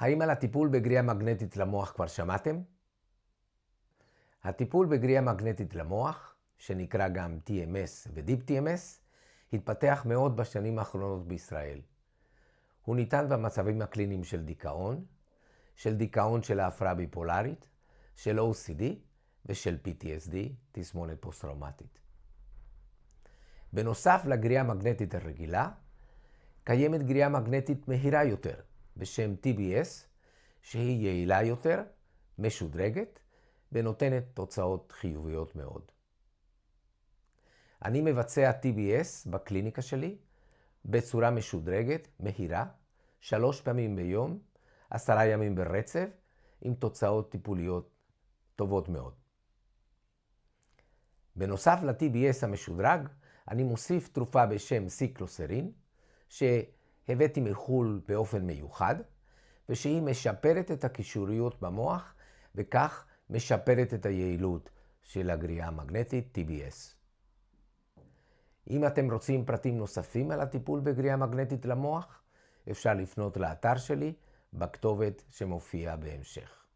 האם על הטיפול בגריעה מגנטית למוח כבר שמעתם? הטיפול בגריעה מגנטית למוח, שנקרא גם TMS ודיפ TMS, התפתח מאוד בשנים האחרונות בישראל. הוא ניתן במצבים הקליניים של דיכאון של ההפרעה ביפולרית, של OCD ושל PTSD, תסמונת פוסט-טראומטית. בנוסף לגריעה מגנטית הרגילה, קיימת גריעה מגנטית מהירה יותר, בשם TBS, שהיא יעילה יותר, משודרגת, ונותנת תוצאות חיוביות מאוד. אני מבצע TBS בקליניקה שלי, בצורה משודרגת, מהירה, 3 פעמים ביום, 10 ימים ברצף, עם תוצאות טיפוליות טובות מאוד. בנוסף ל-TBS המשודרג, אני מוסיף תרופה בשם סיקלוסרין, שהבאתי מחול באופן מיוחד, ושהיא משפרת את הקישוריות במוח, וכך משפרת את היעילות של הגריעה המגנטית TBS. אם אתם רוצים פרטים נוספים על הטיפול בגריעה מגנטית למוח, אפשר לפנות לאתר שלי בכתובת שמופיעה בהמשך.